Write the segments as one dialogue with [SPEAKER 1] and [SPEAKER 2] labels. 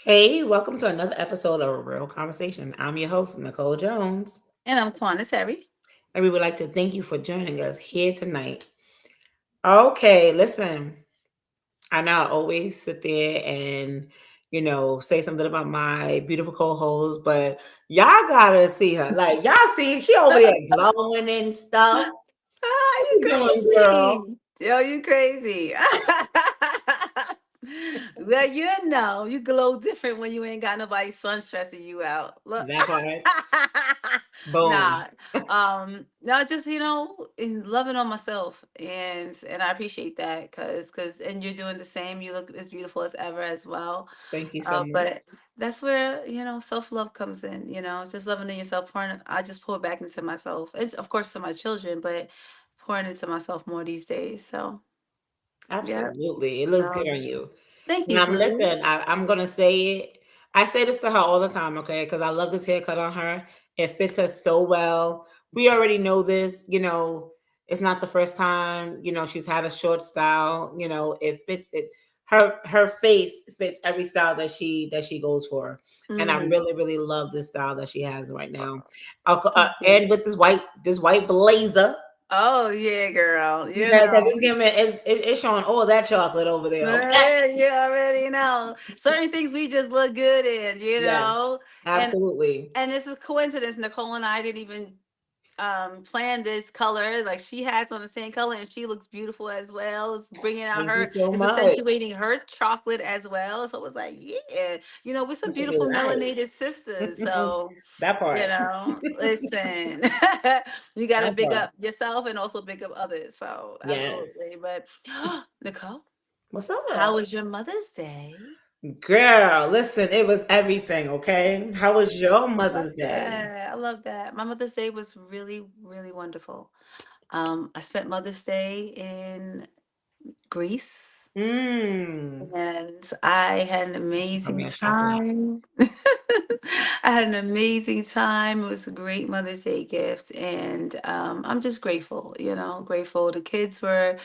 [SPEAKER 1] Hey, welcome to another episode of Real Conversation. I'm your host, Nicole Jones,
[SPEAKER 2] And I'm Quanah Terry.
[SPEAKER 1] and we would like to thank you for joining us here tonight. Okay, listen, I know I always sit there and, say something about my beautiful co host, but y'all gotta see her. Like, y'all see, she over there glowing and stuff.
[SPEAKER 2] Ah,
[SPEAKER 1] What
[SPEAKER 2] you
[SPEAKER 1] you doing, girl?
[SPEAKER 2] crazy. Yo, you crazy. Well, you glow different when you ain't got nobody sun stressing you out. Look.
[SPEAKER 1] That part.
[SPEAKER 2] Nah.
[SPEAKER 1] Boom.
[SPEAKER 2] No, just in loving on myself, and I appreciate that because and you're doing the same. You look as beautiful as ever as well.
[SPEAKER 1] Thank you so much.
[SPEAKER 2] But that's where self-love comes in, just loving in yourself, pouring. I just pour back into myself. It's of course to my children, but pouring into myself more these days. So yeah.
[SPEAKER 1] Absolutely. It looks good
[SPEAKER 2] So
[SPEAKER 1] on you.
[SPEAKER 2] thank
[SPEAKER 1] And
[SPEAKER 2] you,
[SPEAKER 1] I'm
[SPEAKER 2] boo.
[SPEAKER 1] listen, I'm gonna say it. I say this to her all the time, okay? Because I love this haircut on her. It fits her so well. We already know this, it's not the first time, she's had a short style. It fits it. Her face fits every style that she goes for. And I
[SPEAKER 2] Mm,
[SPEAKER 1] really, really love this style that she has right now.
[SPEAKER 2] thank you.
[SPEAKER 1] And with this white blazer.
[SPEAKER 2] Oh yeah, girl.
[SPEAKER 1] Okay, because it's showing all that chocolate over there. Okay.
[SPEAKER 2] You already know certain things we just look good in,
[SPEAKER 1] Yes,
[SPEAKER 2] and
[SPEAKER 1] absolutely.
[SPEAKER 2] this is coincidence. Nicole and I didn't even plan this color. Like she has on the same color, and she looks beautiful as well. It's bringing out
[SPEAKER 1] Thank you
[SPEAKER 2] her,
[SPEAKER 1] so
[SPEAKER 2] it's
[SPEAKER 1] much.
[SPEAKER 2] accentuating her chocolate as well. So it was like, yeah, we're some
[SPEAKER 1] That's what you
[SPEAKER 2] beautiful
[SPEAKER 1] like.
[SPEAKER 2] melanated sisters. So
[SPEAKER 1] That part.
[SPEAKER 2] listen, you got to
[SPEAKER 1] That
[SPEAKER 2] big
[SPEAKER 1] part.
[SPEAKER 2] up yourself and also big up others. So absolutely.
[SPEAKER 1] Yes.
[SPEAKER 2] But Nicole,
[SPEAKER 1] What's
[SPEAKER 2] how
[SPEAKER 1] up?
[SPEAKER 2] was your Mother's Day?
[SPEAKER 1] Girl, listen, it was everything, okay? How was your
[SPEAKER 2] Love
[SPEAKER 1] Mother's Day?
[SPEAKER 2] that. I love that. My Mother's Day was really, really wonderful. I spent Mother's Day in Greece,
[SPEAKER 1] Mmm.
[SPEAKER 2] and I had an
[SPEAKER 1] She put me
[SPEAKER 2] amazing
[SPEAKER 1] on chocolate.
[SPEAKER 2] time. I had an amazing time. It was a great Mother's Day gift, and I'm just grateful. Grateful. The kids were.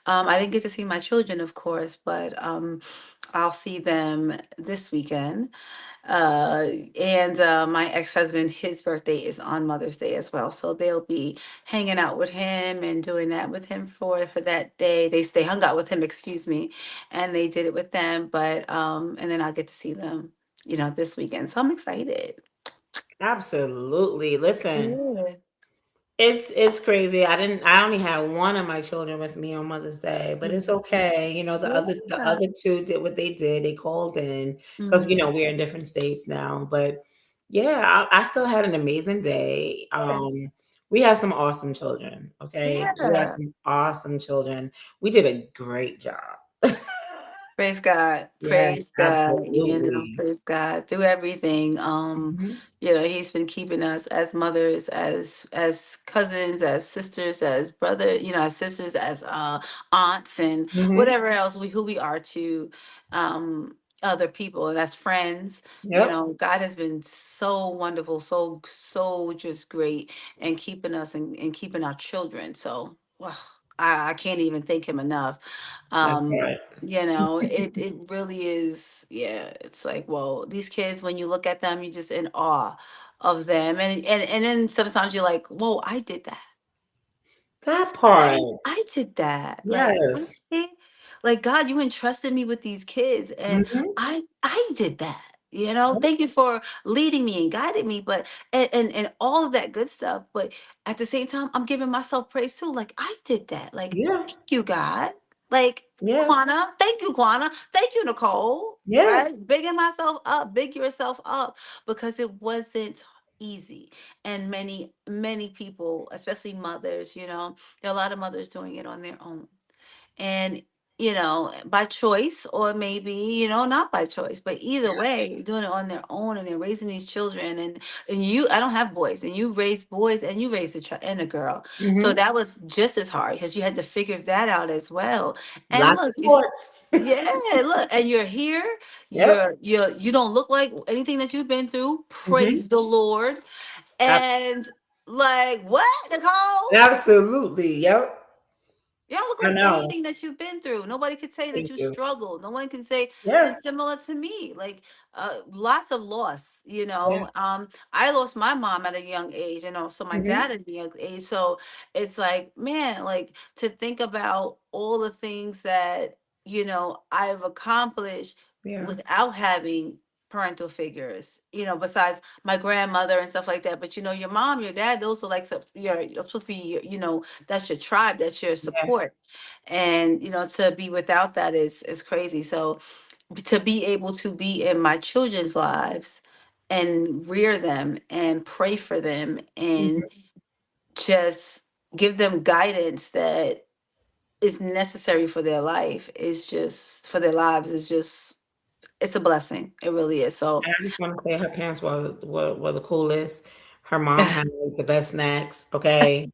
[SPEAKER 2] I didn't get to see my children, of course, but I'll see them this weekend. Uh, and my ex-husband, his birthday is on Mother's Day as well, so they'll be hanging out with him and doing that with him for that day. They hung out with him, excuse me, and they did it with them. But and then I'll get to see them, this weekend. So I'm excited.
[SPEAKER 1] Absolutely. Listen,
[SPEAKER 2] Yeah.
[SPEAKER 1] it's crazy. I only had one of my children with me on Mother's Day, but it's
[SPEAKER 2] Mhm.
[SPEAKER 1] okay. The
[SPEAKER 2] Yeah.
[SPEAKER 1] other two did what they did. They called in because
[SPEAKER 2] Mhm.
[SPEAKER 1] we're in different states now. But yeah, I still had an amazing day. We have some awesome children. Okay, we have
[SPEAKER 2] Yeah.
[SPEAKER 1] some awesome children. We did a great job.
[SPEAKER 2] Praise God.
[SPEAKER 1] Yes,
[SPEAKER 2] Praise God.
[SPEAKER 1] absolutely.
[SPEAKER 2] Praise God. Through everything.
[SPEAKER 1] Mhm.
[SPEAKER 2] He's been keeping us as mothers, as cousins, as sisters, as brother, as sisters, as aunts and
[SPEAKER 1] Mhm.
[SPEAKER 2] whatever else who we are to other people and as friends.
[SPEAKER 1] Yep.
[SPEAKER 2] God has been so wonderful, so just great and keeping us and keeping our children. So I can't even thank him enough.
[SPEAKER 1] That's
[SPEAKER 2] Um,
[SPEAKER 1] right.
[SPEAKER 2] it really is. Yeah, it's like, well, these kids, when you look at them, you're just in awe of them, and then sometimes you're like, whoa, I did that.
[SPEAKER 1] That part.
[SPEAKER 2] I did that. Like,
[SPEAKER 1] Yes.
[SPEAKER 2] okay, like God, you entrusted me with these kids, and
[SPEAKER 1] Mhm.
[SPEAKER 2] I did that. Thank you for leading me and guiding me, but and all of that good stuff. But at the same time, I'm giving myself praise too. Like I did that. Like
[SPEAKER 1] Yeah.
[SPEAKER 2] thank you, God. Like
[SPEAKER 1] Yeah.
[SPEAKER 2] Quana, thank you, Quana. Thank you, Nicole.
[SPEAKER 1] Yeah.
[SPEAKER 2] Right? Bigging myself up, big yourself up because it wasn't easy. And many people, especially mothers, there are a lot of mothers doing it on their own. And, by choice or maybe, not by choice, but either way, you're doing it on their own and they're raising these children. And I don't have boys, and you raised boys and you raised a child and a girl. So
[SPEAKER 1] Mhm.
[SPEAKER 2] that was just as hard because you had to figure that out as well. And
[SPEAKER 1] Lots of
[SPEAKER 2] look,
[SPEAKER 1] sports.
[SPEAKER 2] yeah, look, and you're here.
[SPEAKER 1] Yep.
[SPEAKER 2] You don't look like anything that you've been through.
[SPEAKER 1] Mhm.
[SPEAKER 2] Praise the Lord.
[SPEAKER 1] Ab
[SPEAKER 2] And like, what, Nicole?
[SPEAKER 1] absolutely. Yep.
[SPEAKER 2] You don't look
[SPEAKER 1] I
[SPEAKER 2] like
[SPEAKER 1] know.
[SPEAKER 2] anything that you've been through. Nobody could say that
[SPEAKER 1] Thank
[SPEAKER 2] you
[SPEAKER 1] you.
[SPEAKER 2] struggle. No one can say, and
[SPEAKER 1] Yeah.
[SPEAKER 2] it's similar to me. Like lots of loss, you
[SPEAKER 1] Yeah.
[SPEAKER 2] know. I lost my mom at a young age, and also my
[SPEAKER 1] Hmm.
[SPEAKER 2] dad at a young age. So it's like, man, like to think about all the things that, I've accomplished
[SPEAKER 1] Yeah.
[SPEAKER 2] without having parental figures, besides my grandmother and stuff like that. But your mom, your dad, those are like you're supposed to be, that's your tribe, that's your
[SPEAKER 1] Yeah.
[SPEAKER 2] support. And to be without that is crazy. So to be able to be in my children's lives and rear them and pray for them and
[SPEAKER 1] Mhm.
[SPEAKER 2] just give them guidance that is necessary for their life is just for their lives is just it's a blessing. It really is. So
[SPEAKER 1] And I just want to say her parents were the coolest. Her mom had like, the best snacks, okay?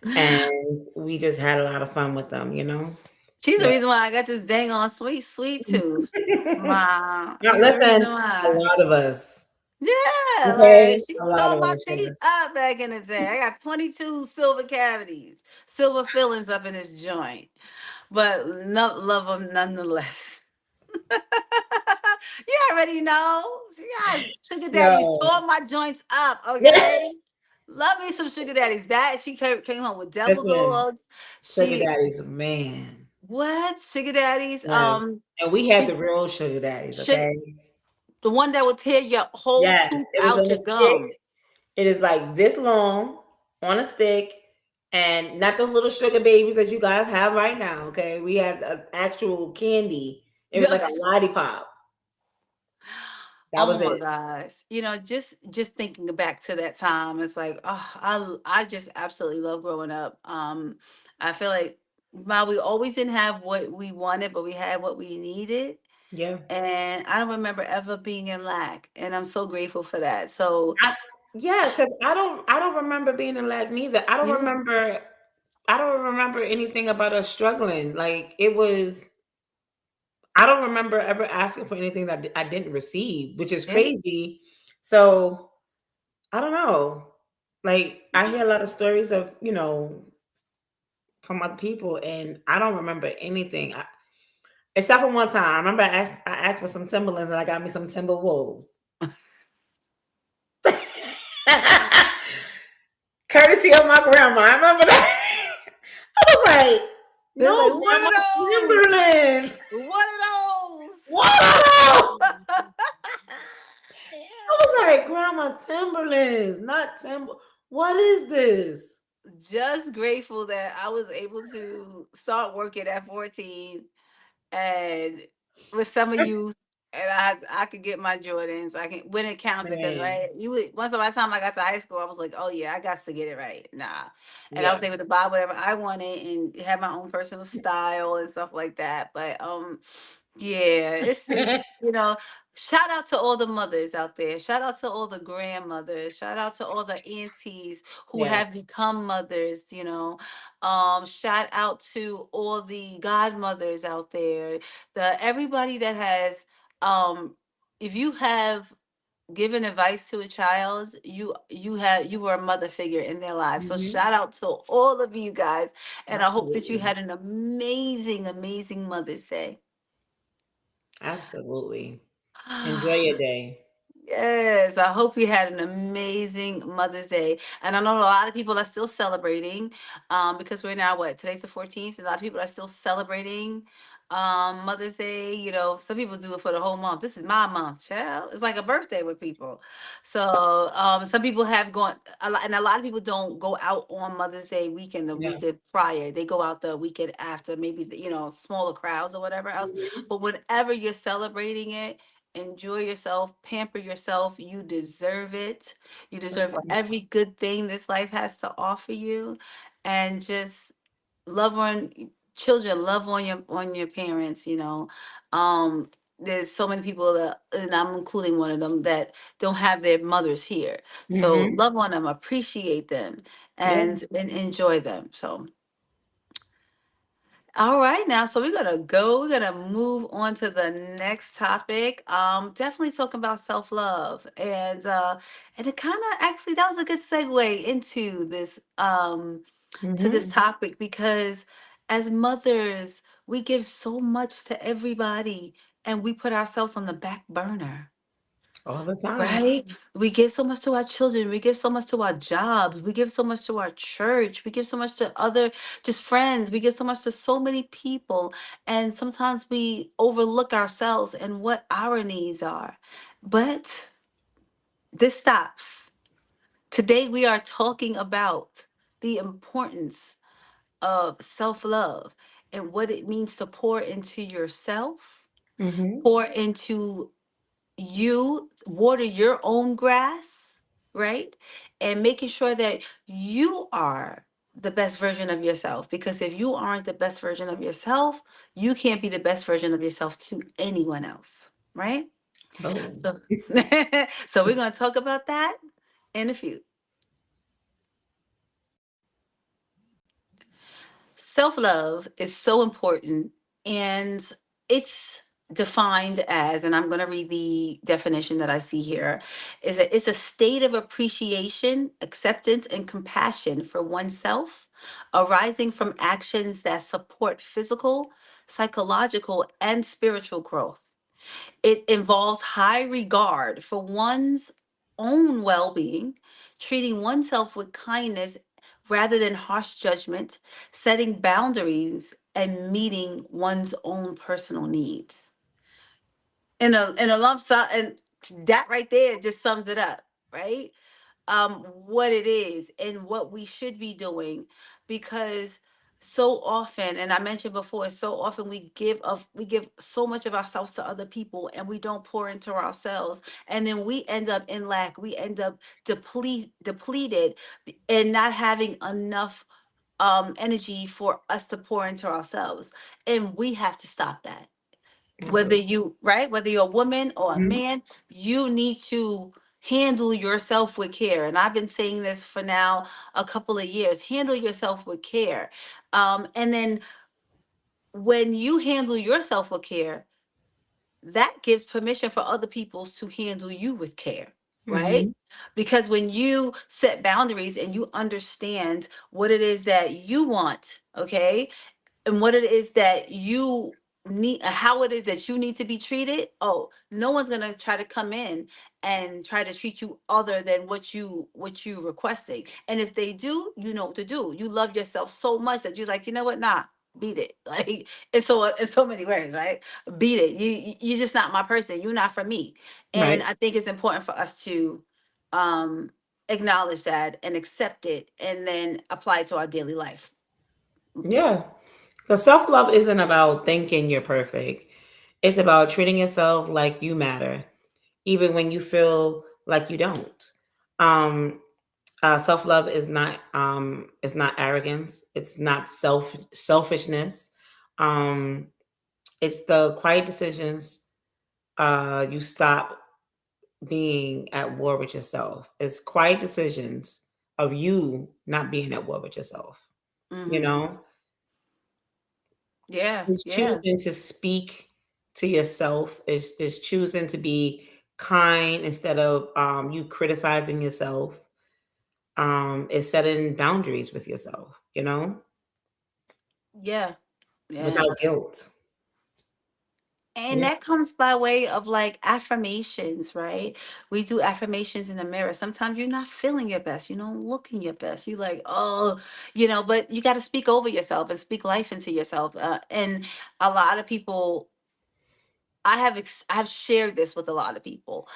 [SPEAKER 1] And we just had a lot of fun with them, you know?
[SPEAKER 2] she's the
[SPEAKER 1] Yeah.
[SPEAKER 2] reason why I got this dang on sweet tooth. Ma,
[SPEAKER 1] Now,
[SPEAKER 2] she's the
[SPEAKER 1] listen,
[SPEAKER 2] reason
[SPEAKER 1] a
[SPEAKER 2] why.
[SPEAKER 1] lot of us,
[SPEAKER 2] Yeah, like
[SPEAKER 1] okay?
[SPEAKER 2] she
[SPEAKER 1] A lot
[SPEAKER 2] tore
[SPEAKER 1] of
[SPEAKER 2] my
[SPEAKER 1] us,
[SPEAKER 2] teeth
[SPEAKER 1] yes.
[SPEAKER 2] up back in the day. I got 22 silver cavities, silver fillings up in this joint, but no, love them nonetheless. You already know. Yeah, sugar daddies
[SPEAKER 1] No.
[SPEAKER 2] tore my joints up. Okay, love me some sugar daddies. That she came home with devil
[SPEAKER 1] Listen,
[SPEAKER 2] dogs.
[SPEAKER 1] sugar
[SPEAKER 2] She
[SPEAKER 1] daddies, man.
[SPEAKER 2] what sugar daddies?
[SPEAKER 1] Yes. And we had
[SPEAKER 2] She
[SPEAKER 1] the real sugar daddies,
[SPEAKER 2] sugar
[SPEAKER 1] okay?
[SPEAKER 2] the one that will tear your whole
[SPEAKER 1] Yes,
[SPEAKER 2] tooth
[SPEAKER 1] it was
[SPEAKER 2] out
[SPEAKER 1] on a
[SPEAKER 2] your
[SPEAKER 1] stick.
[SPEAKER 2] gum.
[SPEAKER 1] It is like this long on a stick, and not those little sugar babies that you guys have right now. Okay, we had an actual candy. It was like a
[SPEAKER 2] Yes.
[SPEAKER 1] lollipop. That
[SPEAKER 2] Oh
[SPEAKER 1] was
[SPEAKER 2] my
[SPEAKER 1] it.
[SPEAKER 2] gosh. Just thinking back to that time, it's like, oh, I just absolutely love growing up. I feel like while we always didn't have what we wanted, but we had what we needed.
[SPEAKER 1] Yeah.
[SPEAKER 2] And I don't remember ever being in lack. And I'm so grateful for that. So
[SPEAKER 1] I, yeah, because I don't remember being in lag neither.
[SPEAKER 2] yeah.
[SPEAKER 1] I don't remember anything about us struggling. Like it was. I don't remember ever asking for anything that I didn't receive, which is
[SPEAKER 2] Yeah.
[SPEAKER 1] crazy. So I don't know. Like I hear a lot of stories of from other people, and I don't remember anything except for one time. I remember I asked for some Timberlands, and I got me some Timberwolves, courtesy of my grandma. I remember that. I was like,
[SPEAKER 2] They're like,
[SPEAKER 1] "No,
[SPEAKER 2] what
[SPEAKER 1] grandma,
[SPEAKER 2] are those?
[SPEAKER 1] Timberlands.
[SPEAKER 2] What are
[SPEAKER 1] What are those?"
[SPEAKER 2] those?
[SPEAKER 1] I was like, "Grandma, Timberlands, not Timber. What is this?"
[SPEAKER 2] Just grateful that I was able to start working at 14 and with some of you and I could get my Jordans. I can when it counted because
[SPEAKER 1] Man,
[SPEAKER 2] right you would once by the time I got to high school I was like, oh yeah, I got to get it right. Nah. And I was
[SPEAKER 1] yeah.
[SPEAKER 2] able to buy whatever I wanted and have my own personal style and stuff like that. But yeah, it's just, shout out to all the mothers out there. Shout out to all the grandmothers. Shout out to all the aunties who have
[SPEAKER 1] Yes.
[SPEAKER 2] become mothers. Shout out to all the godmothers out there. The everybody that has if you have given advice to a child, you were a mother figure in their lives. So
[SPEAKER 1] Mhm.
[SPEAKER 2] shout out to all of you guys. And I hope that you
[SPEAKER 1] Absolutely.
[SPEAKER 2] had an amazing, amazing Mother's Day.
[SPEAKER 1] Absolutely. Enjoy your day.
[SPEAKER 2] Yes, I hope you had an amazing Mother's Day. And I know a lot of people are still celebrating because we're now what? Today's the 14th. A lot of people are still celebrating Mother's Day. Some people do it for the whole month. This is my month, child. It's like a birthday with people. So some people have gone a lot, and a lot of people don't go out on Mother's Day weekend, the
[SPEAKER 1] Yeah.
[SPEAKER 2] weekend prior. They go out the weekend after, maybe smaller crowds or whatever else.
[SPEAKER 1] Mhm.
[SPEAKER 2] But whenever you're celebrating it, enjoy yourself, pamper yourself. You deserve it. You
[SPEAKER 1] That's
[SPEAKER 2] deserve
[SPEAKER 1] right.
[SPEAKER 2] every good thing this life has to offer you. And just love on children, love on your parents. There's so many people that, and I'm including one of them, that don't have their mothers here. So
[SPEAKER 1] Mhm.
[SPEAKER 2] love on them, appreciate them,
[SPEAKER 1] Yeah.
[SPEAKER 2] and enjoy them. So all right, now, so we're gonna move on to the next topic. Definitely talking about self-love. And it kind of actually that was a good segue into this to this
[SPEAKER 1] Mhm.
[SPEAKER 2] topic because As mothers, we give so much to everybody and we put ourselves on the back burner.
[SPEAKER 1] All the time.
[SPEAKER 2] Right? We give so much to our children. We give so much to our jobs. We give so much to our church. We give so much to other just friends. We give so much to so many people. And sometimes we overlook ourselves and what our needs are. But this stops. Today, we are talking about the importance of self love and what it means to pour into yourself,
[SPEAKER 1] Hmm.
[SPEAKER 2] pour into you, water your own grass, right? And making sure that you are the best version of yourself. Because if you aren't the best version of yourself, you can't be the best version of yourself to anyone else, right?
[SPEAKER 1] Oh.
[SPEAKER 2] So, so we're going to talk about that in a few. Self love is so important, and it's defined as, and I'm going to read the definition that I see here, is that it's a state of appreciation, acceptance, and compassion for oneself arising from actions that support physical, psychological, and spiritual growth. It involves high regard for one's own well being, treating oneself with kindness rather than harsh judgment, setting boundaries, and meeting one's own personal needs. In a lump sum, and that right there just sums it up, right? What it is and what we should be doing, because so often, and I mentioned before, so often we give so much of ourselves to other people and we don't pour into ourselves, and then we end up in lack, we end up depleted and not having enough energy for us to pour into ourselves, and we have to stop that. Whether
[SPEAKER 1] Absolutely.
[SPEAKER 2] you, right, whether you're a woman or a
[SPEAKER 1] Mhm.
[SPEAKER 2] man, you need to handle yourself with care. And I've been saying this for now a couple of years. Handle yourself with care. And then when you handle yourself with care, that gives permission for other people to handle you with care, right?
[SPEAKER 1] Mhm.
[SPEAKER 2] Because when you set boundaries and you understand what it is that you want, okay, and what it is that you need, how it is that you need to be treated, oh, no one's gonna try to come in and try to treat you other than what you requesting. And if they do, you know what to do. You love yourself so much that you're like, you know what, nah, beat it. Like, in so many words, right? Beat it. You're just not my person. You're not for me. And
[SPEAKER 1] Right.
[SPEAKER 2] I think it's important for us to um acknowledge that and accept it and then apply it to our daily life.
[SPEAKER 1] Yeah. Because self love isn't about thinking you're perfect. It's about treating yourself like you matter, even when you feel like you don't. Um, Self love is not arrogance. It's not selfishness. Um, it's the quiet decisions. You stop being at war with yourself. It's quiet decisions of you not being at war with yourself. You
[SPEAKER 2] Hmm.
[SPEAKER 1] know,
[SPEAKER 2] Yeah,
[SPEAKER 1] is
[SPEAKER 2] yeah,
[SPEAKER 1] choosing to speak to yourself, is choosing to be kind instead of you criticizing yourself, is setting boundaries with yourself,
[SPEAKER 2] yeah, yeah.
[SPEAKER 1] without guilt.
[SPEAKER 2] And
[SPEAKER 1] Yeah.
[SPEAKER 2] that comes by way of like affirmations, right? We do affirmations in the mirror. Sometimes you're not feeling your best, you don't looking your best. You like, oh, but you got to speak over yourself and speak life into yourself. And a lot of people, I have shared this with a lot of people.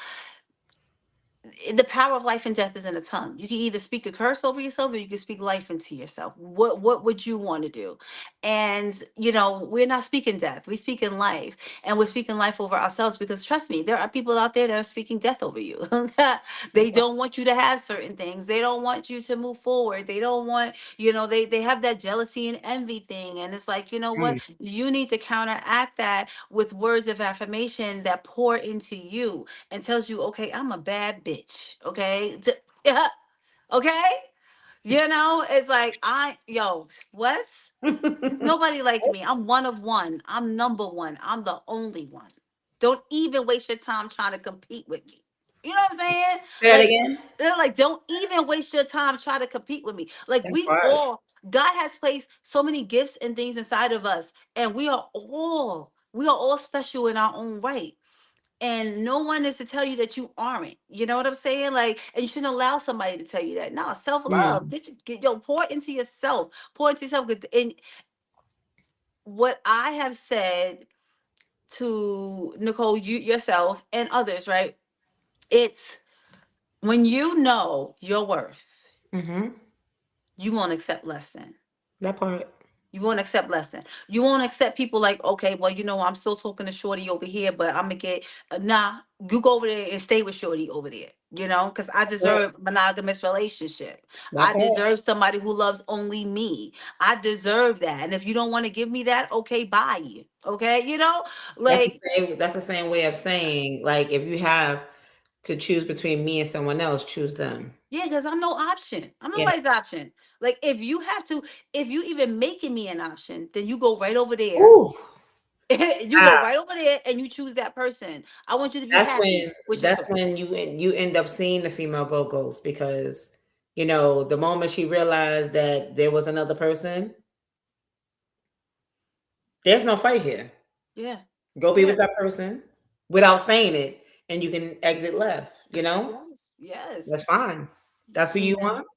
[SPEAKER 2] The power of life and death is in the tongue. You can either speak a curse over yourself or you can speak life into yourself. What would you want to do? And we're not speaking death. We're speaking life. And we're speaking life over ourselves because trust me, there are people out there that are speaking death over you. They don't want you to have certain things. They don't want you to move forward. They don't want, they have that jealousy and envy thing. And it's like, you know what?
[SPEAKER 1] Mm.
[SPEAKER 2] You need to counteract that with words of affirmation that pour into you and tells you, okay, I'm a bad bitch. Okay. Yeah, okay. It's like, what? It's nobody like me. I'm one of one. I'm number one. I'm the only one. Don't even waste your time trying to compete with me. You know what I'm saying?
[SPEAKER 1] Say that
[SPEAKER 2] Like,
[SPEAKER 1] again.
[SPEAKER 2] they're like, don't even waste your time trying to compete with me. Like,
[SPEAKER 1] That's hard.
[SPEAKER 2] God has placed so many gifts and things inside of us, and we are all special in our own right. And no one is to tell you that you aren't. You know what I'm saying? Like, and you shouldn't allow somebody to tell you that. No, self love.
[SPEAKER 1] Mm,
[SPEAKER 2] Get pour into yourself. Pour into yourself. And what I have said to Nicole, you yourself and others, right? It's when you know your worth,
[SPEAKER 1] mm-hmm.
[SPEAKER 2] you won't accept less than.
[SPEAKER 1] That part.
[SPEAKER 2] You won't accept less than. You won't accept people like, okay, well, I'm still talking to Shorty over here, but I'm gonna get nah. You go over there and stay with Shorty over there. Because I
[SPEAKER 1] Yeah,
[SPEAKER 2] deserve a monogamous relationship.
[SPEAKER 1] that
[SPEAKER 2] I
[SPEAKER 1] part.
[SPEAKER 2] deserve somebody who loves only me. I deserve that. And if you don't want to give me that, okay, bye. Okay, like
[SPEAKER 1] That's the same way of saying, like, if you have to choose between me and someone else, choose them.
[SPEAKER 2] yeah, because I'm no option. I'm
[SPEAKER 1] Yeah.
[SPEAKER 2] nobody's option. Like if you even making me an option, then you go right over there.
[SPEAKER 1] Ooh.
[SPEAKER 2] You go right over there and you choose that person. I want you to be
[SPEAKER 1] That's
[SPEAKER 2] happy
[SPEAKER 1] when
[SPEAKER 2] with your
[SPEAKER 1] that's
[SPEAKER 2] choice.
[SPEAKER 1] when you end up seeing the female go-go's because the moment she realized that there was another person, there's no fight here.
[SPEAKER 2] Yeah.
[SPEAKER 1] Go be
[SPEAKER 2] Yeah.
[SPEAKER 1] with that person without saying it, and you can exit left.
[SPEAKER 2] Yes. Yes.
[SPEAKER 1] That's fine. That's who you
[SPEAKER 2] Yeah.
[SPEAKER 1] want.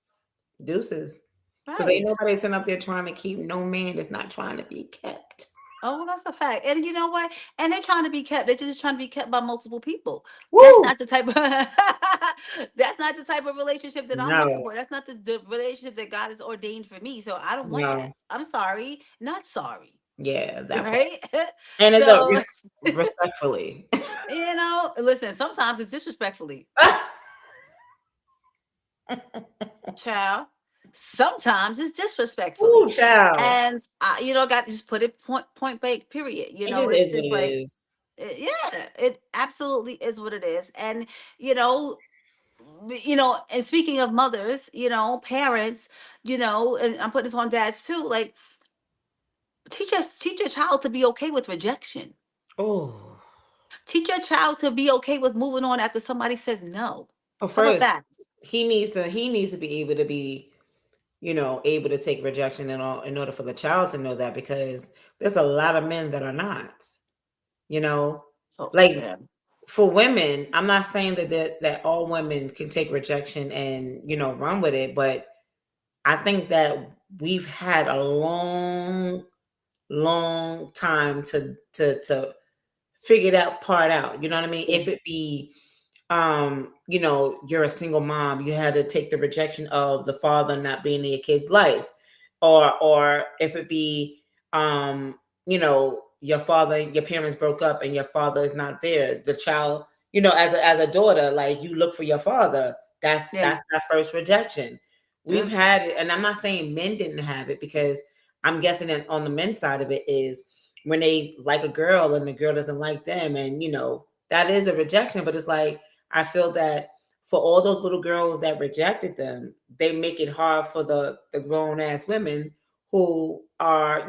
[SPEAKER 1] Deuces. Because ain't
[SPEAKER 2] Right.
[SPEAKER 1] nobody sitting up there trying to keep no man that's not trying to be kept.
[SPEAKER 2] Oh, that's a fact. And you know what? And they're trying to be kept. They're just trying to be kept by multiple people. That's
[SPEAKER 1] Woo!
[SPEAKER 2] not the type of that's not the type of relationship that I'm looking
[SPEAKER 1] No,
[SPEAKER 2] for. That's not the relationship that God has ordained for me. So I don't want that.
[SPEAKER 1] no.
[SPEAKER 2] I'm sorry. Not sorry.
[SPEAKER 1] Yeah, that part.
[SPEAKER 2] Right?
[SPEAKER 1] And it's a
[SPEAKER 2] So,
[SPEAKER 1] respectfully.
[SPEAKER 2] listen, sometimes it's disrespectfully. Child. Sometimes it's disrespectfully.
[SPEAKER 1] Ooh, child.
[SPEAKER 2] And I, got to just put it point blank, period.
[SPEAKER 1] It just
[SPEAKER 2] It's
[SPEAKER 1] is what
[SPEAKER 2] just
[SPEAKER 1] it
[SPEAKER 2] like,
[SPEAKER 1] is.
[SPEAKER 2] yeah, it absolutely is what it is. And, you know, and speaking of mothers, parents, and I'm putting this on dads too, like teach your child to be okay with rejection.
[SPEAKER 1] Oh.
[SPEAKER 2] Teach your child to be okay with moving on after somebody says no.
[SPEAKER 1] But
[SPEAKER 2] How about
[SPEAKER 1] first,
[SPEAKER 2] that?
[SPEAKER 1] he needs to be able to be, able to take rejection and all in order for the child to know that because there's a lot of men that are not, you know.
[SPEAKER 2] Oh,
[SPEAKER 1] Like
[SPEAKER 2] yeah.
[SPEAKER 1] for women, I'm not saying that all women can take rejection and, run with it, but I think that we've had a long, long time to figure that part out. You know what I mean?
[SPEAKER 2] Yeah.
[SPEAKER 1] If it be you're a single mom, you had to take the rejection of the father not being in your kid's life. Or if it be your parents broke up and your father is not there, the child, as a daughter, like you look for your father. That's
[SPEAKER 2] Yeah.
[SPEAKER 1] that's that first rejection. We've
[SPEAKER 2] Yeah.
[SPEAKER 1] had it, and I'm not saying men didn't have it because I'm guessing that on the men's side of it is when they like a girl and the girl doesn't like them, and that is a rejection. But it's like I feel that for all those little girls that rejected them, they make it hard for the grown ass women who are,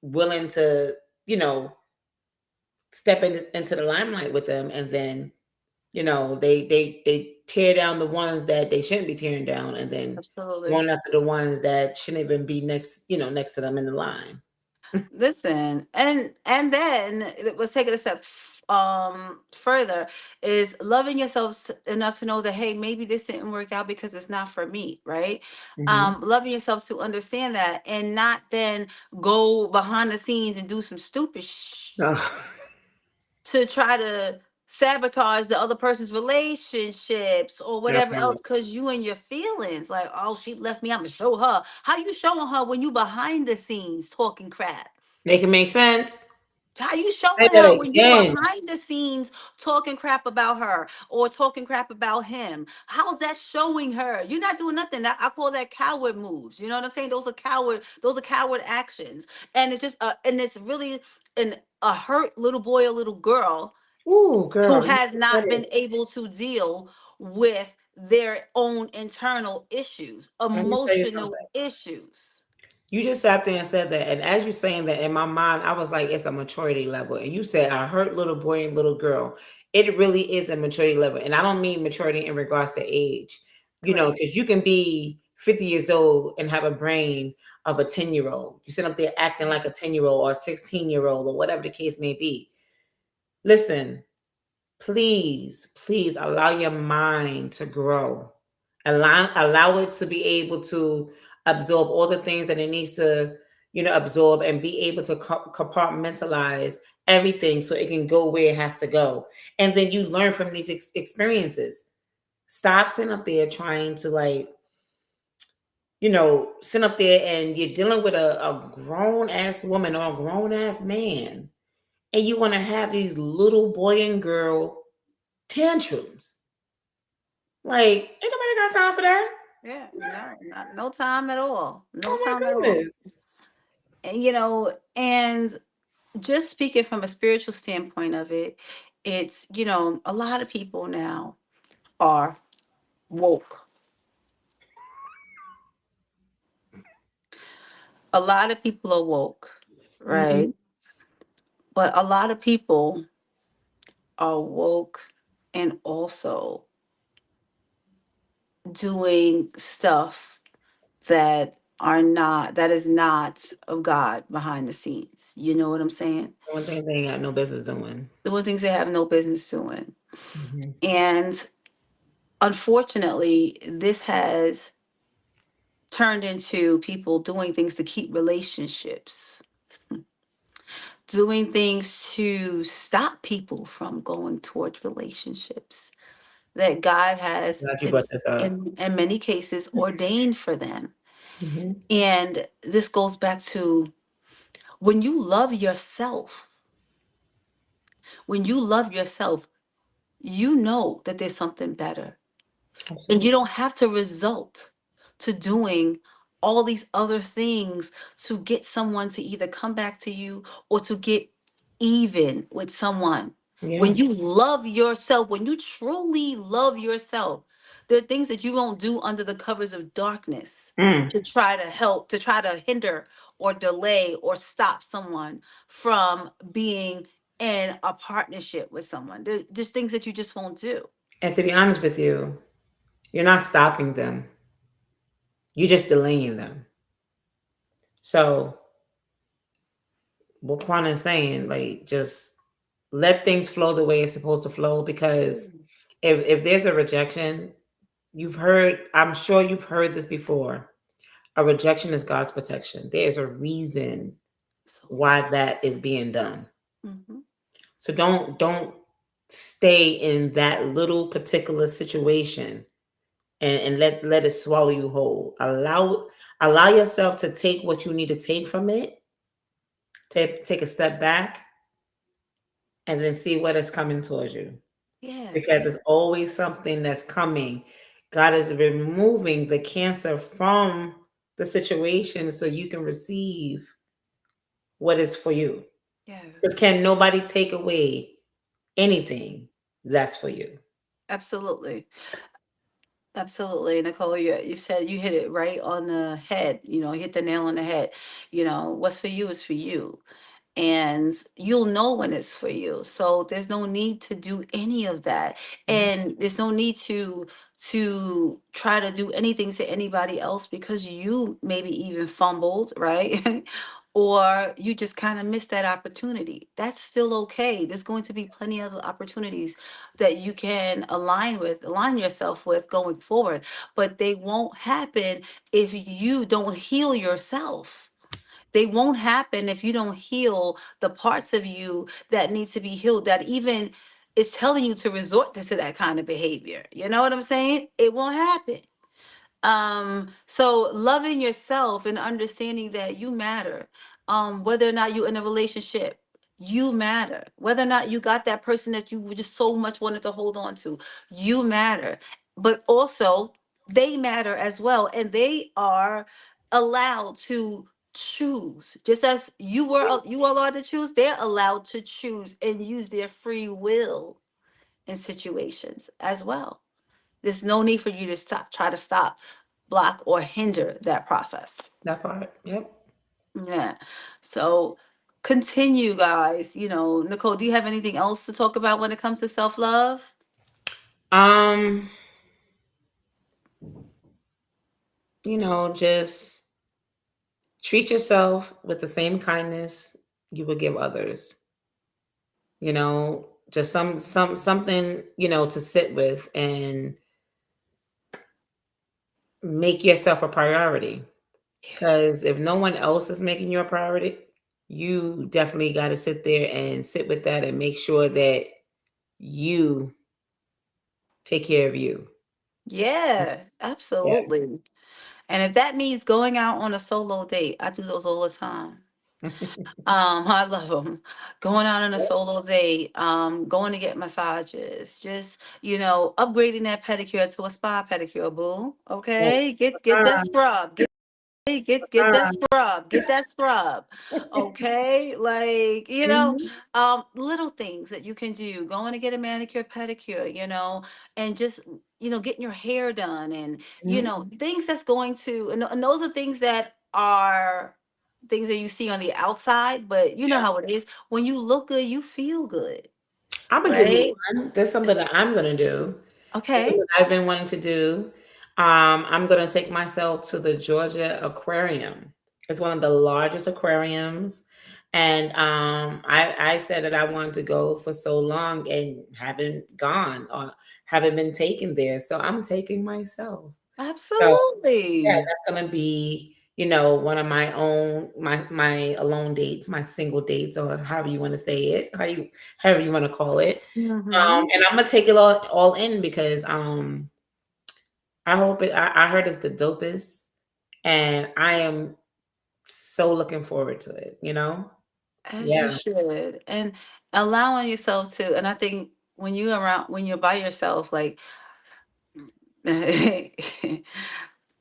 [SPEAKER 1] willing to, you know, step into the limelight with them, and then, they tear down the ones that they shouldn't be tearing down, and then
[SPEAKER 2] Absolutely.
[SPEAKER 1] going after the ones that shouldn't even be next to them in the line.
[SPEAKER 2] Listen, and then let's take it a step further is loving yourself enough to know that hey, maybe this didn't work out because it's not for me, right?
[SPEAKER 1] Hmm.
[SPEAKER 2] Loving yourself to understand that and not then go behind the scenes and do some stupid to try to sabotage the other person's relationships or
[SPEAKER 1] That
[SPEAKER 2] whatever
[SPEAKER 1] part.
[SPEAKER 2] else because you and your feelings like oh she left me, I'm gonna show her. How you showing her when you behind the scenes talking crap?
[SPEAKER 1] Make it make sense.
[SPEAKER 2] How you
[SPEAKER 1] Say
[SPEAKER 2] showing
[SPEAKER 1] that
[SPEAKER 2] her when you
[SPEAKER 1] again.
[SPEAKER 2] behind the scenes talking crap about her or talking crap about him? How's that showing her? You're not doing nothing. I call that coward moves. You know what I'm saying? Those are coward. Those are coward actions. And it's just and it's really a hurt little boy or little girl
[SPEAKER 1] Ooh,
[SPEAKER 2] who
[SPEAKER 1] girl, you
[SPEAKER 2] has
[SPEAKER 1] just said
[SPEAKER 2] not
[SPEAKER 1] it.
[SPEAKER 2] been able to deal with their own internal issues,
[SPEAKER 1] Let me tell you
[SPEAKER 2] emotional
[SPEAKER 1] something.
[SPEAKER 2] issues.
[SPEAKER 1] You just sat there and said that, and as you saying that, in my mind, I was like, it's a maturity level. And you said, "I hurt little boy and little girl." It really is a maturity level, and I don't mean maturity in regards to age.
[SPEAKER 2] Right.
[SPEAKER 1] Because you can be 50 years old and have a brain of a 10-year-old. You sit up there acting like a 10-year-old or a 16-year-old or whatever the case may be. Listen, please, please allow your mind to grow. Allow it to be able to absorb all the things that it needs to, absorb, and be able to compartmentalize everything so it can go where it has to go. And then you learn from these experiences. Stop sitting up there trying to, like, sit up there and you're dealing with a grown ass woman or a grown ass man, and you want to have these little boy and girl tantrums. Like, ain't nobody got time for that.
[SPEAKER 2] Yeah, no time at all. No
[SPEAKER 1] Oh
[SPEAKER 2] time
[SPEAKER 1] my
[SPEAKER 2] at all.
[SPEAKER 1] goodness.
[SPEAKER 2] And just speaking from a spiritual standpoint of it, it's, a lot of people now are woke. A lot of people are woke, right?
[SPEAKER 1] Hmm.
[SPEAKER 2] But a lot of people are woke and also doing stuff that is not of God behind the scenes. You know what I'm saying?
[SPEAKER 1] One thing they ain't got no business doing.
[SPEAKER 2] The one things they have no business doing.
[SPEAKER 1] Hmm.
[SPEAKER 2] And unfortunately, this has turned into people doing things to keep relationships, doing things to stop people from going towards relationships that God has,
[SPEAKER 1] Glad you brought this up.
[SPEAKER 2] in many cases, ordained for them.
[SPEAKER 1] Hmm.
[SPEAKER 2] And this goes back to when you love yourself, when you love yourself, you know that there's something better. And you
[SPEAKER 1] Absolutely.
[SPEAKER 2] don't have to result to doing all these other things to get someone to either come back to you or to get even with someone.
[SPEAKER 1] Yeah.
[SPEAKER 2] When you love yourself, when you truly love yourself, there are things that you won't do under the covers of darkness
[SPEAKER 1] Mm.
[SPEAKER 2] to try to help, to try to hinder or delay or stop someone from being in a partnership with someone. There's just things that you just won't do.
[SPEAKER 1] And to be honest with you, you're not stopping them. You're just delaying them. So what Quan is saying, like, just let things flow the way it's supposed to flow. Because if there's a rejection, I'm sure you've heard this before. A rejection is God's protection. There's a reason
[SPEAKER 2] Absolutely.
[SPEAKER 1] why that is being done.
[SPEAKER 2] Mhm.
[SPEAKER 1] So don't stay in that little particular situation and let it swallow you whole. Allow yourself to take what you need to take from it. Take a step back and then see what is coming towards you.
[SPEAKER 2] Yeah,
[SPEAKER 1] Because
[SPEAKER 2] yeah,
[SPEAKER 1] it's always something that's coming. God is removing the cancer from the situation so you can receive what is for you.
[SPEAKER 2] yeah.
[SPEAKER 1] Because can nobody take away anything that's for you.
[SPEAKER 2] Absolutely. Absolutely, Nicole. You said you hit it right on the head. You hit the nail on the head. What's for you is for you. And you'll know when it's for you. So there's no need to do any of that. And there's no need to try to do anything to anybody else because you maybe even fumbled, right? Or you just kind of missed that opportunity. That's still okay. There's going to be plenty of opportunities that you can align yourself with going forward, but they won't happen if you don't heal yourself. They won't happen if you don't heal the parts of you that need to be healed, that even is telling you to resort to that kind of behavior. You know what I'm saying? It won't happen. So loving yourself and understanding that you matter, whether or not you're in a relationship, you matter. Whether or not you got that person that you just so much wanted to hold on to, you matter. But also they matter as well, and they are allowed to choose. Just as you are allowed to choose, they're allowed to choose and use their free will in situations as well. There's no need for you to try to stop, block, or hinder that process.
[SPEAKER 1] That part. Yep.
[SPEAKER 2] Yeah. So continue, guys. Nicole, do you have anything else to talk about when it comes to self-love?
[SPEAKER 1] Um, just treat yourself with the same kindness you would give others. Just something, to sit with and make yourself a priority. Because if no one else is making you a priority, you definitely got to sit there and sit with that and make sure that you take care of you.
[SPEAKER 2] Yeah,
[SPEAKER 1] Yeah.
[SPEAKER 2] absolutely. And if that means going out on a solo date, I do those all the time. I love them. Going out on a solo date, going to get massages, just, upgrading that pedicure to a spa pedicure, boo.
[SPEAKER 1] Like,
[SPEAKER 2] Okay? Get that scrub. Get that scrub. Get that scrub. Okay? Like,
[SPEAKER 1] mhm,
[SPEAKER 2] little things that you can do. Going to get a manicure, pedicure, and just, getting your hair done and,
[SPEAKER 1] mhm.
[SPEAKER 2] things that's going to and those are things that are things that you see on the outside, but you know how it is. When you look good, you feel good,
[SPEAKER 1] I'm gonna give you
[SPEAKER 2] right?
[SPEAKER 1] one. There's something that I'm gonna do. There's
[SPEAKER 2] Okay.
[SPEAKER 1] something I've been wanting to do. I'm gonna take myself to the Georgia Aquarium. It's one of the largest aquariums, and I said that I wanted to go for so long and haven't gone or haven't been taken there. So I'm taking myself. So yeah,
[SPEAKER 2] Absolutely.
[SPEAKER 1] that's gonna be, one of my alone dates, my single dates, or however you want to say it, however you want to call it.
[SPEAKER 2] Hmm.
[SPEAKER 1] And I'm gonna take it all in because I hope I heard it's the dopest, and I am so looking forward to it.
[SPEAKER 2] As you
[SPEAKER 1] Yeah.
[SPEAKER 2] should. And allowing yourself to, and I think when you're by yourself, like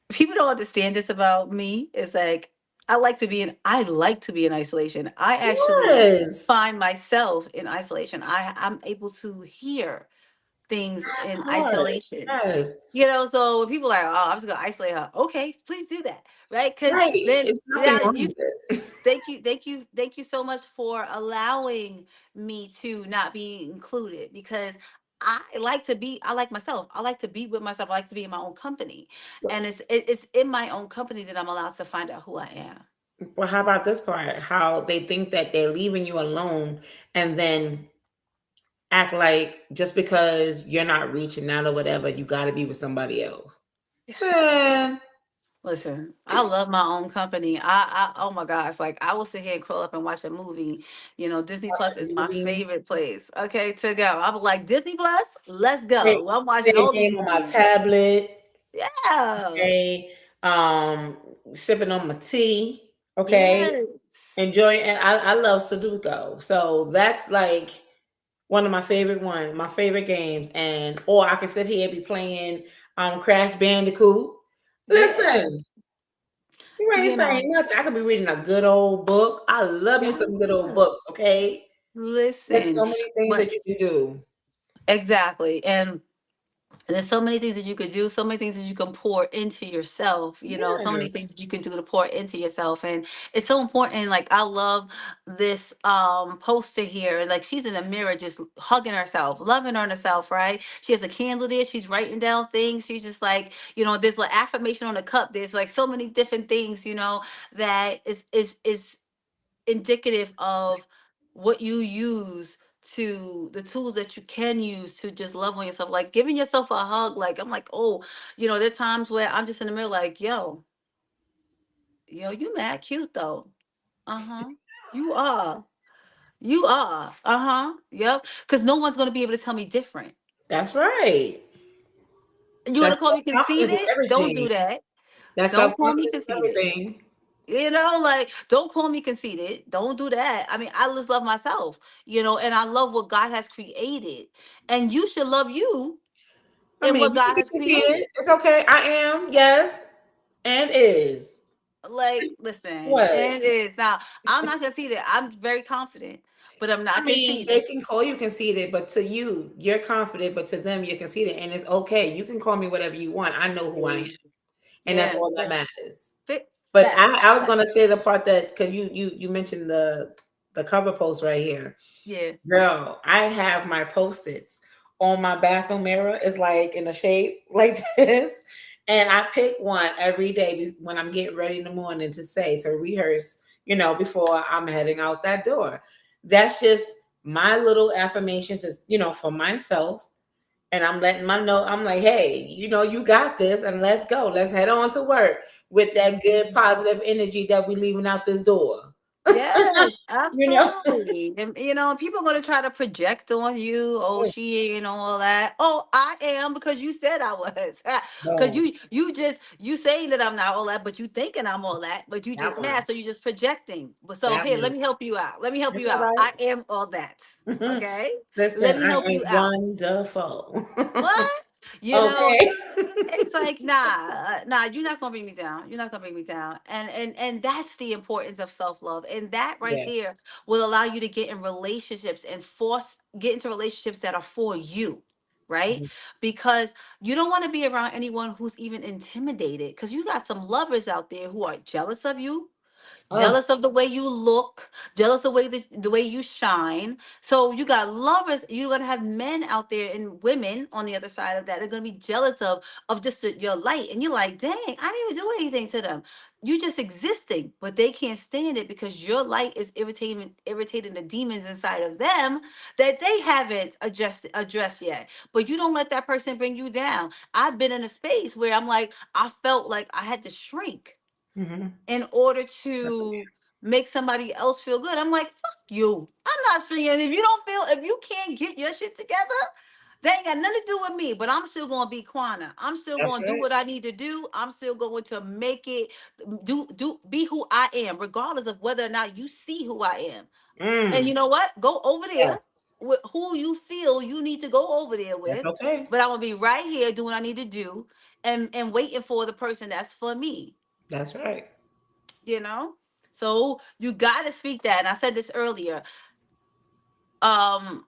[SPEAKER 2] people don't understand this about me. It's like I like to be in isolation. I actually
[SPEAKER 1] Yes.
[SPEAKER 2] find myself in isolation. I'm able to hear things in
[SPEAKER 1] That part.
[SPEAKER 2] isolation.
[SPEAKER 1] Yes.
[SPEAKER 2] So when people are like, oh, I'm just gonna isolate her. Okay, please do that. Right? Because
[SPEAKER 1] Right.
[SPEAKER 2] then
[SPEAKER 1] It's nothing
[SPEAKER 2] yeah,
[SPEAKER 1] wrong
[SPEAKER 2] you
[SPEAKER 1] with it.
[SPEAKER 2] thank you so much for allowing me to not be included because I like myself. I like to be with myself. I like to be in my own company. And it's in my own company that I'm allowed to find out who I am.
[SPEAKER 1] Well, how about this part? How they think that they're leaving you alone and then act like just because you're not reaching out or whatever, you got to be with somebody else. Man,
[SPEAKER 2] Listen, I love my own company. I oh my gosh, like I will sit here and curl up and watch a movie. Disney
[SPEAKER 1] watch
[SPEAKER 2] Plus
[SPEAKER 1] a
[SPEAKER 2] is my
[SPEAKER 1] movie,
[SPEAKER 2] favorite place. Okay, to go. I'm like Disney Plus, let's
[SPEAKER 1] play,
[SPEAKER 2] go. I'm
[SPEAKER 1] play
[SPEAKER 2] watching
[SPEAKER 1] a
[SPEAKER 2] all these
[SPEAKER 1] game on my
[SPEAKER 2] movies.
[SPEAKER 1] tablet,
[SPEAKER 2] Yeah.
[SPEAKER 1] okay, sipping on my tea, okay,
[SPEAKER 2] Yes.
[SPEAKER 1] enjoy. And I love Sudoku, so that's like one of my favorite ones, my favorite games. And or I can sit here and be playing Crash Bandicoot.
[SPEAKER 2] Yeah.
[SPEAKER 1] Listen, you ain't
[SPEAKER 2] You know.
[SPEAKER 1] saying nothing. I could be reading a good old book. I love me some good old books,
[SPEAKER 2] Yes.
[SPEAKER 1] okay? There's
[SPEAKER 2] Listen.
[SPEAKER 1] so many things
[SPEAKER 2] But
[SPEAKER 1] that you can do.
[SPEAKER 2] exactly. And there's so many things that you could do, so many things that you can pour into yourself, so many things
[SPEAKER 1] Yes.
[SPEAKER 2] that you can do to pour into yourself. And it's so important. Like I love this poster here. Like she's in the mirror just hugging herself, loving on herself, right? She has a candle there, she's writing down things. She's just like, there's like affirmation on the cup. There's like so many different things, that is indicative of what you use to the tools that you can use to just love on yourself, like giving yourself a hug. Like I'm like, oh, there are times where I'm just in the middle like, yo, you mad cute though. Uh-huh. You are. You are. Uh-huh. Yep. Because no one's going to be able to tell me different.
[SPEAKER 1] That's right.
[SPEAKER 2] You want
[SPEAKER 1] That
[SPEAKER 2] to call me
[SPEAKER 1] self-confidence is
[SPEAKER 2] conceited? Don't
[SPEAKER 1] everything.
[SPEAKER 2] do that.
[SPEAKER 1] That
[SPEAKER 2] Don't call me
[SPEAKER 1] self-confidence is
[SPEAKER 2] conceited.
[SPEAKER 1] everything.
[SPEAKER 2] Like, don't call me conceited. Don't do that. I mean, I just love myself, and I love what God has created. And you should love you
[SPEAKER 1] I
[SPEAKER 2] in
[SPEAKER 1] mean,
[SPEAKER 2] what
[SPEAKER 1] you can
[SPEAKER 2] God
[SPEAKER 1] be
[SPEAKER 2] has
[SPEAKER 1] conceited.
[SPEAKER 2] created.
[SPEAKER 1] It's okay. I am, yes, and is.
[SPEAKER 2] Like, listen,
[SPEAKER 1] What?
[SPEAKER 2] and it's now, I'm not conceited. I'm very confident, but I'm
[SPEAKER 1] I
[SPEAKER 2] not
[SPEAKER 1] mean, they
[SPEAKER 2] conceited.
[SPEAKER 1] can call you conceited, but to you, you're confident, but to them, you're conceited, and it's okay. You can call me whatever you want. I know who I am,
[SPEAKER 2] Mm.
[SPEAKER 1] and that's
[SPEAKER 2] Yeah.
[SPEAKER 1] all that matters. But
[SPEAKER 2] Facts.
[SPEAKER 1] I was gonna
[SPEAKER 2] Facts.
[SPEAKER 1] say the part that because you mentioned the cover post right here.
[SPEAKER 2] Yeah.
[SPEAKER 1] Girl, I have my post-its on my bathroom mirror. It's like in a shape like this. And I pick one every day when I'm getting ready in the morning to say, to rehearse, before I'm heading out that door. That's just my little affirmations, is, for myself. And I'm letting my know, I'm like, hey, you got this, and let's go. Let's head on to work with that good,
[SPEAKER 2] Mhm.
[SPEAKER 1] positive energy that we leaving out this door.
[SPEAKER 2] Yes,
[SPEAKER 1] you know?
[SPEAKER 2] absolutely. And people going to try to project on you. Oh, she ain't all that. Oh, I am because you said I was. Because
[SPEAKER 1] No,
[SPEAKER 2] you saying that I'm not all that, but you thinking I'm all that, but you
[SPEAKER 1] that
[SPEAKER 2] just
[SPEAKER 1] one.
[SPEAKER 2] mad, so you just projecting. But so
[SPEAKER 1] That
[SPEAKER 2] here, let
[SPEAKER 1] one.
[SPEAKER 2] me help you out. Let me help
[SPEAKER 1] That's
[SPEAKER 2] you
[SPEAKER 1] all
[SPEAKER 2] out.
[SPEAKER 1] right.
[SPEAKER 2] I am all that. Okay, let
[SPEAKER 1] Listen,
[SPEAKER 2] me
[SPEAKER 1] I
[SPEAKER 2] help
[SPEAKER 1] am
[SPEAKER 2] you out.
[SPEAKER 1] wonderful.
[SPEAKER 2] What? You know,
[SPEAKER 1] Okay.
[SPEAKER 2] it's like nah, you're not gonna bring me down. You're not gonna bring me down. And that's the importance of self-love. And that right
[SPEAKER 1] Yes.
[SPEAKER 2] there will allow you to get in relationships and get into relationships that are for you, right?
[SPEAKER 1] Mhm.
[SPEAKER 2] Because you don't want to be around anyone who's even intimidated. Because you got some lovers out there who are jealous of you,
[SPEAKER 1] Oh.
[SPEAKER 2] jealous of the way you look, jealous of the way you shine. So you got lovers. You're gonna have men out there and women on the other side of that are gonna be jealous of just your light, and you're like, dang, I didn't even do anything to them. You just existing, but they can't stand it because your light is irritating the demons inside of them that they haven't addressed yet. But you don't let that person bring you down. I've been in a space where I'm like, I felt like I had to shrink
[SPEAKER 1] Hmm.
[SPEAKER 2] in order to make somebody else feel good. I'm like, fuck you. I'm not speaking. If you can't get your shit together, they ain't got nothing to do with me. But I'm still gonna be Quana. I'm still
[SPEAKER 1] That's
[SPEAKER 2] gonna do
[SPEAKER 1] right.
[SPEAKER 2] what I need to do. I'm still going to make it be who I am, regardless of whether or not you see who I am. And
[SPEAKER 1] Mm.
[SPEAKER 2] you know what? Go over there
[SPEAKER 1] Yes.
[SPEAKER 2] with who you feel you need to go over there
[SPEAKER 1] That's
[SPEAKER 2] with.
[SPEAKER 1] okay.
[SPEAKER 2] But I'm gonna be right here doing what I need to do and waiting for the person that's for me.
[SPEAKER 1] That's right.
[SPEAKER 2] you know so you got to speak that, and I said this earlier. um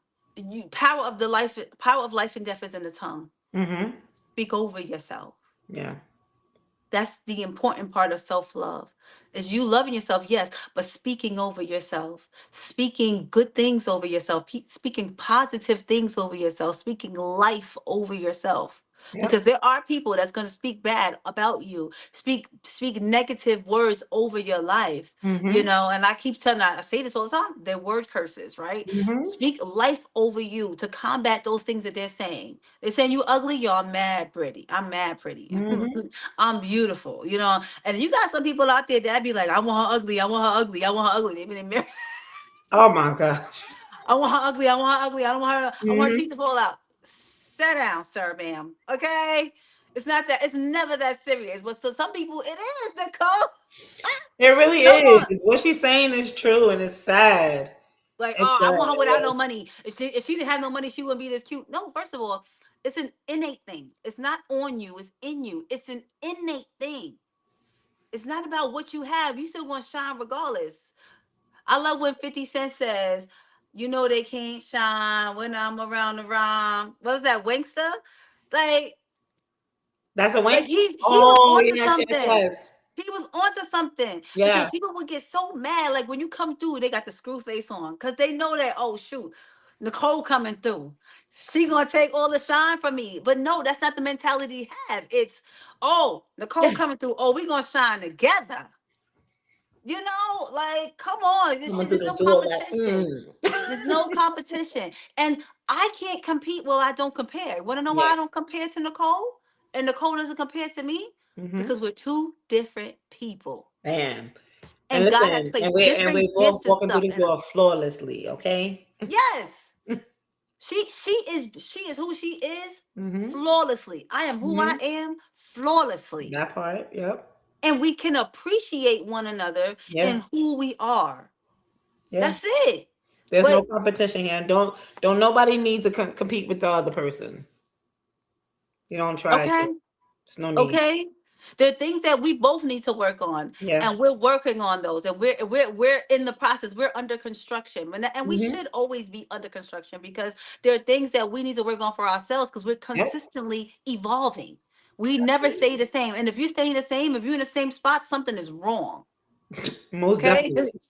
[SPEAKER 2] Power of life and death is in the tongue.
[SPEAKER 1] Hmm.
[SPEAKER 2] Speak over yourself.
[SPEAKER 1] Yeah.
[SPEAKER 2] That's the important part of self-love, is you loving yourself, yes, but speaking over yourself, speaking good things over yourself, speaking positive things over yourself, speaking life over yourself.
[SPEAKER 1] Yep.
[SPEAKER 2] Because there are people that's going to speak bad about you, speak negative words over your life.
[SPEAKER 1] Hmm.
[SPEAKER 2] And I say this all the time, they're word curses, right?
[SPEAKER 1] Hmm.
[SPEAKER 2] Speak life over you to combat those things that they're saying. They're saying you ugly, y'all mad pretty. I'm mad pretty.
[SPEAKER 1] Hmm.
[SPEAKER 2] I'm beautiful. And you got some people out there that be like, I want her ugly, I want her ugly, I want her ugly. They be in mirror.
[SPEAKER 1] Oh my gosh.
[SPEAKER 2] I want her ugly, I want her ugly. I want her
[SPEAKER 1] Hmm.
[SPEAKER 2] teeth to fall out. Sit down, sir, ma'am. Okay? It's never that serious. But so some people it is, Nicole.
[SPEAKER 1] It really
[SPEAKER 2] Come on.
[SPEAKER 1] is. What she's saying is true, and it's sad.
[SPEAKER 2] Like,
[SPEAKER 1] It's
[SPEAKER 2] oh,
[SPEAKER 1] sad.
[SPEAKER 2] I want her without no
[SPEAKER 1] Yes.
[SPEAKER 2] money. If she didn't have no money, she wouldn't be this cute. No, first of all, it's an innate thing. It's not on you, it's in you. It's an innate thing. It's not about what you have. You still gonna shine regardless. I love when 50 Cent says, they can't shine when I'm around the rhyme. What was that, Wingster? Like,
[SPEAKER 1] That's a wink.
[SPEAKER 2] he was
[SPEAKER 1] Oh
[SPEAKER 2] onto
[SPEAKER 1] yes, yes,
[SPEAKER 2] something.
[SPEAKER 1] yes.
[SPEAKER 2] He was onto something because
[SPEAKER 1] Yeah.
[SPEAKER 2] people would get so mad. Like when you come through, they got the screw face on because they know that, oh shoot, Nicole coming through. She gonna take all the shine from me. But no, that's not the mentality to have. It's, oh, Nicole coming through. Oh, we gonna shine together. Like, come on.
[SPEAKER 1] Coming through
[SPEAKER 2] There's
[SPEAKER 1] the
[SPEAKER 2] no
[SPEAKER 1] door like,
[SPEAKER 2] competition. There's no competition. And I can't compete. Well, I don't compare. Want to know why
[SPEAKER 1] yeah.
[SPEAKER 2] I don't compare to Nicole? And Nicole doesn't compare to me?
[SPEAKER 1] Hmm.
[SPEAKER 2] Because we're two different people.
[SPEAKER 1] Bam. And
[SPEAKER 2] And God has
[SPEAKER 1] listen, and
[SPEAKER 2] placed
[SPEAKER 1] we
[SPEAKER 2] different
[SPEAKER 1] both
[SPEAKER 2] gifts and
[SPEAKER 1] walking through
[SPEAKER 2] stuff
[SPEAKER 1] the
[SPEAKER 2] in us.
[SPEAKER 1] door flawlessly. Okay.
[SPEAKER 2] Yes. She is who she is
[SPEAKER 1] Hmm.
[SPEAKER 2] flawlessly. I am who I
[SPEAKER 1] Hmm.
[SPEAKER 2] am flawlessly.
[SPEAKER 1] That part. Yep.
[SPEAKER 2] And we can appreciate one another
[SPEAKER 1] Yeah.
[SPEAKER 2] and who we are.
[SPEAKER 1] Yeah.
[SPEAKER 2] That's it.
[SPEAKER 1] There's no
[SPEAKER 2] But
[SPEAKER 1] competition here. Don't nobody need to compete with the other person. You don't try to.
[SPEAKER 2] okay,
[SPEAKER 1] There's no need.
[SPEAKER 2] okay. There are things that we both need to work on,
[SPEAKER 1] Yeah.
[SPEAKER 2] and we're working on those, and we're in the process. We're under construction, and we
[SPEAKER 1] Hmm.
[SPEAKER 2] should always be under construction because there are things that we need to work on for ourselves because we're
[SPEAKER 1] Yep.
[SPEAKER 2] consistently evolving. We never stay the same, and if you're staying the same, if you're in the same spot, something is wrong.
[SPEAKER 1] Most
[SPEAKER 2] Okay,
[SPEAKER 1] definitely.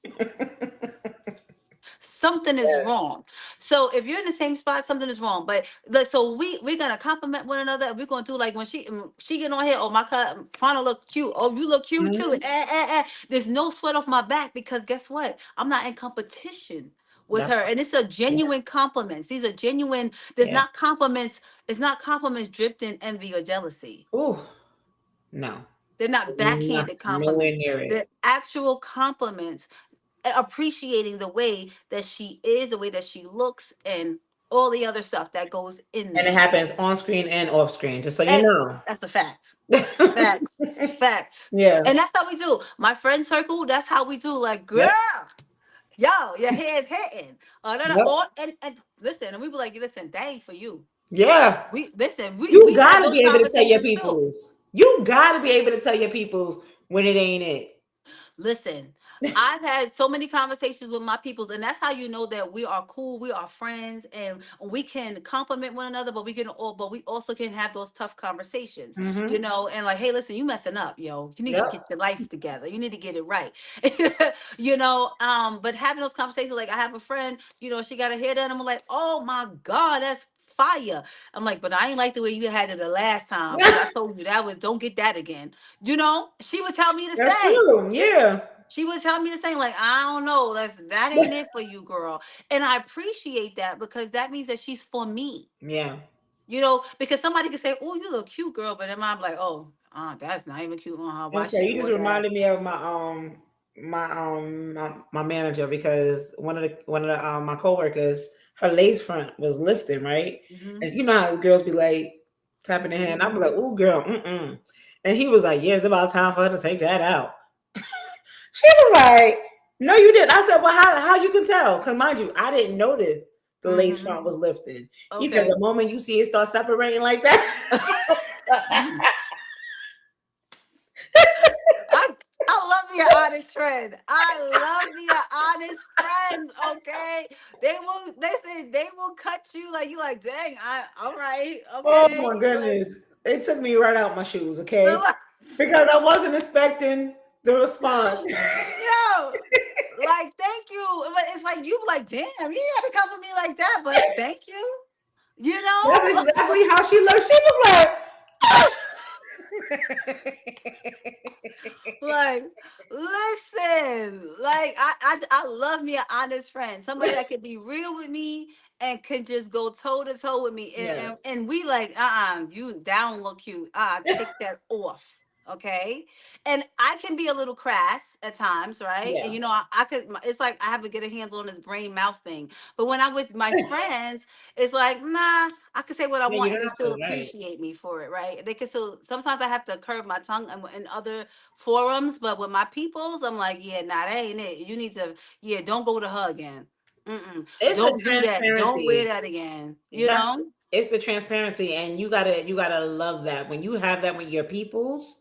[SPEAKER 2] something is
[SPEAKER 1] Yes.
[SPEAKER 2] wrong. So if you're in the same spot, something is wrong. But like, so we're gonna compliment one another. And we're gonna do like when she get on here. Oh, my cousin trying to look cute. Oh, you look cute too.
[SPEAKER 1] Mhm.
[SPEAKER 2] There's no sweat off my back because guess what? I'm not in competition with
[SPEAKER 1] That's
[SPEAKER 2] her, and it's a
[SPEAKER 1] yeah,
[SPEAKER 2] genuine compliments. These are genuine. There's
[SPEAKER 1] yeah.
[SPEAKER 2] not compliments. It's not compliments dripped in envy or jealousy.
[SPEAKER 1] Ooh, no.
[SPEAKER 2] They're not
[SPEAKER 1] Not
[SPEAKER 2] backhanded
[SPEAKER 1] nowhere
[SPEAKER 2] compliments.
[SPEAKER 1] near
[SPEAKER 2] They're
[SPEAKER 1] it.
[SPEAKER 2] actual compliments, appreciating the way that she is, the way that she looks, and all the other stuff that goes in
[SPEAKER 1] And it
[SPEAKER 2] there.
[SPEAKER 1] happens on screen and off screen, just so you
[SPEAKER 2] And
[SPEAKER 1] know.
[SPEAKER 2] that's a fact. Facts. Facts.
[SPEAKER 1] Yeah.
[SPEAKER 2] And that's how we do. My friend circle, that's how we do. Like, girl,
[SPEAKER 1] Yep.
[SPEAKER 2] yo, your hair's hitting. No, no,
[SPEAKER 1] Yep.
[SPEAKER 2] or, and listen, and we be like, listen, that ain't for you.
[SPEAKER 1] Yeah.
[SPEAKER 2] We listen,
[SPEAKER 1] You
[SPEAKER 2] we have
[SPEAKER 1] gotta
[SPEAKER 2] those
[SPEAKER 1] be able to tell your
[SPEAKER 2] conversations too.
[SPEAKER 1] peoples. You gotta be able to tell your peoples when it ain't it.
[SPEAKER 2] Listen, I've had so many conversations with my peoples, and that's how you know that we are cool, we are friends, and we can compliment one another, but we also can have those tough conversations,
[SPEAKER 1] Hmm.
[SPEAKER 2] and like, hey, listen, you messing up, yo. You need to
[SPEAKER 1] Yep.
[SPEAKER 2] get your life together. You need to get it right. But having those conversations, like I have a friend, she got her hair done. I'm like, oh my God, that's fire. I'm like, but I ain't like the way you had it the last time because I told you that was don't get that again. She would tell me the
[SPEAKER 1] That's
[SPEAKER 2] same.
[SPEAKER 1] true. Yeah.
[SPEAKER 2] She would tell me the same, like, I don't know, that ain't it for you, girl. And I appreciate that because that means that she's for me.
[SPEAKER 1] Yeah.
[SPEAKER 2] Because somebody could say, oh, you look cute, girl, but then I'm like, oh, that's not even cute on her.
[SPEAKER 1] And
[SPEAKER 2] Why
[SPEAKER 1] so
[SPEAKER 2] she
[SPEAKER 1] you just
[SPEAKER 2] wore that?
[SPEAKER 1] reminded me of my manager because one of my coworkers, her lace front was lifting, right?
[SPEAKER 2] Hmm.
[SPEAKER 1] And you know how girls be like tapping their hand. I'd be like,
[SPEAKER 2] Hmm.
[SPEAKER 1] "Ooh, girl, mm-mm." And he was like, "Yeah, it's about time for her to take that out." She was like, "No, you didn't." I said, "Well, how you can tell? Because mind you, I didn't notice the lace
[SPEAKER 2] Hmm.
[SPEAKER 1] front was lifted." He said,
[SPEAKER 2] Okay.
[SPEAKER 1] "The moment you see it start separating like that."
[SPEAKER 2] I I love your honest friend. I love your honest friends. Okay, they will cut you like you like. Dang, all right,
[SPEAKER 1] Oh
[SPEAKER 2] okay,
[SPEAKER 1] my
[SPEAKER 2] like.
[SPEAKER 1] goodness. It took me right out my shoes, okay? Because I wasn't expecting the response.
[SPEAKER 2] Yo, like thank you, but it's like you be like, damn, you didn't have to come for me like that, but thank you, you
[SPEAKER 1] That's
[SPEAKER 2] know.
[SPEAKER 1] exactly how she looked. She was like,
[SPEAKER 2] Like, listen, like I love me an honest friend, somebody that could be real with me and could just go toe to toe with me,
[SPEAKER 1] yes.
[SPEAKER 2] and we like, you down look cute, take that off. Okay, and I can be a little crass at times, right? And
[SPEAKER 1] Yeah.
[SPEAKER 2] I could. It's like I have to get a handle on this brain mouth thing. But when I'm with my friends, it's like, nah, I can say what I
[SPEAKER 1] Yeah, you
[SPEAKER 2] want and
[SPEAKER 1] don't
[SPEAKER 2] they
[SPEAKER 1] have
[SPEAKER 2] still
[SPEAKER 1] to, right?
[SPEAKER 2] appreciate me for it, right? They can still, sometimes I have to curb my tongue and other forums, but with my peoples, I'm like, yeah, nah, that ain't it. You need to, yeah, don't go to her again. Mm-mm.
[SPEAKER 1] It's the
[SPEAKER 2] Don't do that. Don't wear
[SPEAKER 1] transparency.
[SPEAKER 2] that again.
[SPEAKER 1] That's it's the transparency, and you gotta love that. When you have that with your peoples,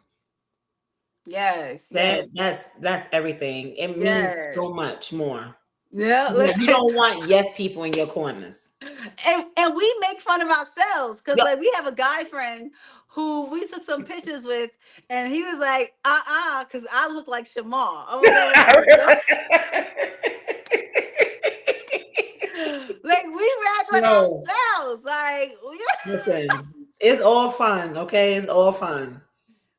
[SPEAKER 2] Yes,
[SPEAKER 1] that
[SPEAKER 2] yes,
[SPEAKER 1] that's everything. It means so
[SPEAKER 2] yes.
[SPEAKER 1] much more.
[SPEAKER 2] Yeah,
[SPEAKER 1] Like you
[SPEAKER 2] listen.
[SPEAKER 1] don't want yes people in your corners.
[SPEAKER 2] And we make fun of ourselves because
[SPEAKER 1] Yep.
[SPEAKER 2] like we have a guy friend who we took some pictures with, and he was like, because I look like Shamar or whatever. Like we rap with
[SPEAKER 1] No,
[SPEAKER 2] ourselves. Like,
[SPEAKER 1] listen, it's all fun, okay? It's all fun.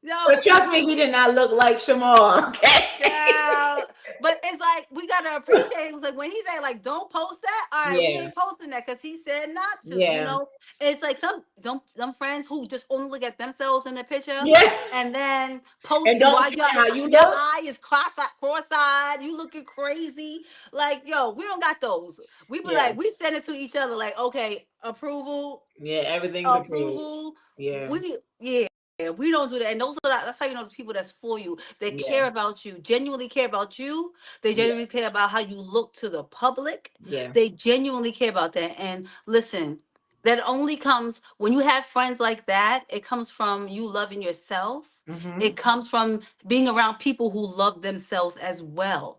[SPEAKER 2] yo,
[SPEAKER 1] But trust me, he did not look like Shamar, okay?
[SPEAKER 2] yeah. But it's like we gotta appreciate it. It's like when he said like don't post that, all right, we
[SPEAKER 1] Yeah,
[SPEAKER 2] ain't posting that because he said not to,
[SPEAKER 1] yeah,
[SPEAKER 2] It's like some friends who just only look at themselves in the picture
[SPEAKER 1] yeah.
[SPEAKER 2] and then post
[SPEAKER 1] And
[SPEAKER 2] you
[SPEAKER 1] don't
[SPEAKER 2] while
[SPEAKER 1] care how you
[SPEAKER 2] your
[SPEAKER 1] look.
[SPEAKER 2] eye is cross-eyed, you looking crazy. Like, yo, we don't got those. We be
[SPEAKER 1] Yeah,
[SPEAKER 2] like, we send it to each other, like, okay, approval,
[SPEAKER 1] yeah, everything's approved.
[SPEAKER 2] approval.
[SPEAKER 1] Yeah,
[SPEAKER 2] We don't do that, and that's how you know the people that's for you. They
[SPEAKER 1] yeah,
[SPEAKER 2] care about you, genuinely care about you. They
[SPEAKER 1] yeah,
[SPEAKER 2] genuinely care about how you look to the public.
[SPEAKER 1] yeah.
[SPEAKER 2] They genuinely care about that. And listen, that only comes when you have friends like that. It comes from you loving yourself.
[SPEAKER 1] Hmm.
[SPEAKER 2] It comes from being around people who love themselves as well.